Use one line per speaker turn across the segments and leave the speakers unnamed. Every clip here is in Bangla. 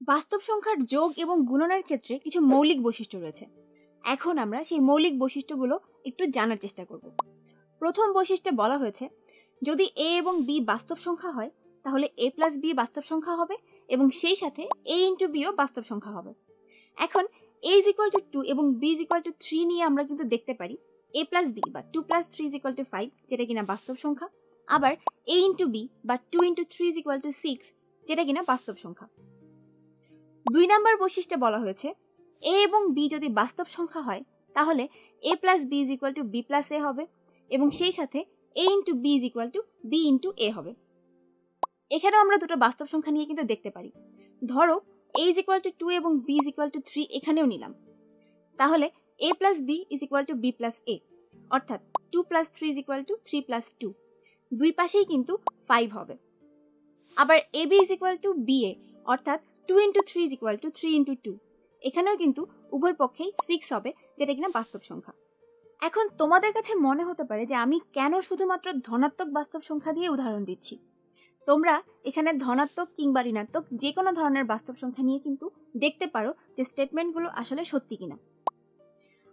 বাস্তব সংখ্যার যোগ এবং গুণনের ক্ষেত্রে কিছু মৌলিক বৈশিষ্ট্য রয়েছে। এখন আমরা সেই মৌলিক বৈশিষ্ট্যগুলো একটু জানার চেষ্টা করব। প্রথম বৈশিষ্ট্যে বলা হয়েছে, যদি a এবং b বাস্তব সংখ্যা হয় তাহলে a প্লাস b বাস্তব সংখ্যা হবে এবং সেই সাথে a ইন্টু b ও বাস্তব সংখ্যা হবে। এখন a is equal to 2 এবং b is equal to 3 নিয়ে আমরা কিন্তু দেখতে পারি a প্লাস b বা 2 প্লাস 3 is equal to 5, যেটা কিনা বাস্তব সংখ্যা, আবার a ইন্টু b বা 2 ইন্টু 3 is equal to 6, যেটা কিনা বাস্তব সংখ্যা। 2 নম্বর বৈশিষ্ট্যে বলা হয়েছে, a এবং b যদি বাস্তব সংখ্যা হয় তাহলে a plus b is equal to b plus a হবে এবং সেই সাথে a into b is equal to b into a হবে। এখানেও আমরা দুটো বাস্তব সংখ্যা নিয়ে কিন্তু দেখতে পারি। ধরো a is equal to 2 এবং b is equal to 3 এখানেও নিলাম, তাহলে a plus b is equal to b plus a, অর্থাৎ 2 plus 3 is equal to 3 plus 2, দুই পাশেই কিন্তু 5 হবে। আবার ab is equal to ba, অর্থাৎ 2 into 3 is equal to 3 into 2, এখানেও কিন্তু উভয় পক্ষেই 6 হবে, যেটা কিনা বাস্তব সংখ্যা। এখন তোমাদের কাছে মনে হতে পারে যে আমি কেন শুধুমাত্র ধনাত্মক বাস্তব সংখ্যা দিয়ে উদাহরণ দিচ্ছি। তোমরা এখানে ধনাত্মক কিংবা ঋণাত্মক যে কোনো ধরনের বাস্তব সংখ্যা নিয়ে কিন্তু দেখতে পারো যে স্টেটমেন্টগুলো আসলে সত্যি কিনা।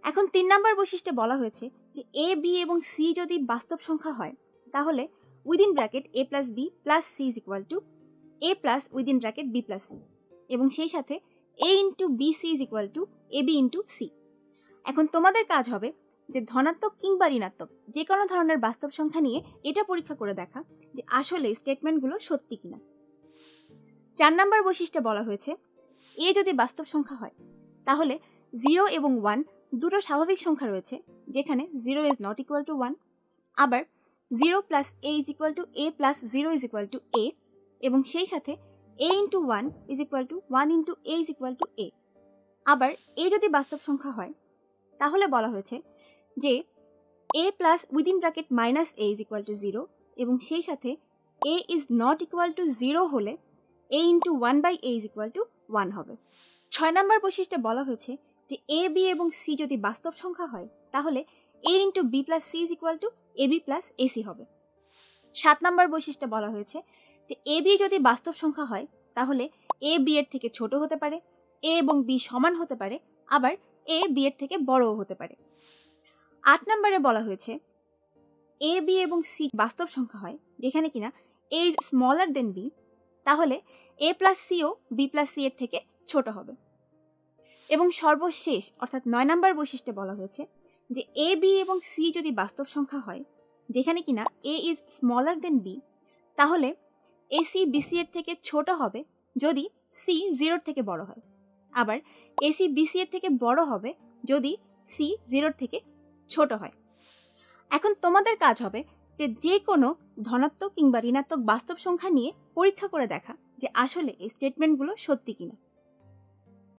এখন 3 নম্বর বৈশিষ্ট্যে বলা হয়েছে যে a, b এবং c যদি বাস্তব সংখ্যা হয় তাহলে within bracket a plus b plus c is equal to a plus within bracket b plus c এবং সেই সাথে a into bc is equal to ab into c। এখন তোমাদের কাজ হবে যে ধনাত্মক কিংবা ঋণাত্মক যে কোনো ধরনের বাস্তব সংখ্যা নিয়ে এটা পরীক্ষা করে দেখা যে আসলে স্টেটমেন্টগুলো সত্যি কিনা। 4 নম্বর বৈশিষ্ট্যে বলা হয়েছে, a যদি বাস্তব সংখ্যা হয় তাহলে 0 এবং 1 দুটো স্বাভাবিক সংখ্যা রয়েছে, যেখানে 0 is not equal to 1, আবার 0 plus a is equal to a plus 0 is equal to a এবং সেই সাথে a into 1 is equal to 1 into a is equal to a। আবার a যদি বাস্তব সংখ্যা হয় তাহলে বলা হয়েছে যে a plus within bracket minus a is equal to 0 এবং সেই সাথে a is not equal to 0 হলে a into 1 by a is equal to 1 হবে। 6 নম্বর বৈশিষ্ট্যে বলা হয়েছে যে a, b এবং c যদি বাস্তব সংখ্যা হয় তাহলে a into b plus c is equal to ab plus ac হবে। 7 নম্বর বৈশিষ্ট্যে বলা হয়েছে যে a, b যদি বাস্তব সংখ্যা হয় তাহলে a, b এর থেকে ছোট হতে পারে, a এবং b সমান হতে পারে, আবার a, b এর থেকে বড়ও হতে পারে। 8 নম্বরে বলা হয়েছে a, b এবং c বাস্তব সংখ্যা হয় যেখানে কিনা a is smaller than b, তাহলে a plus c O b plus c এর থেকে ছোট হবে। এবং সর্বশেষ অর্থাৎ 9 নম্বর বৈশিষ্ট্যে বলা হয়েছে যে a, b এবং c যদি বাস্তব সংখ্যা হয় যেখানে কিনা a is smaller than b, তাহলে ac bc এর থেকে ছোট হবে যদি c 0 থেকে বড় হয়, আবার ac bc এর থেকে বড় হবে যদি c 0 থেকে ছোট হয়। এখন তোমাদের কাজ হবে যে কোনো ধনাত্মক কিংবা ঋণাত্মক বাস্তব সংখ্যা নিয়ে পরীক্ষা করে দেখা যে আসলে এই স্টেটমেন্টগুলো সত্যি কিনা।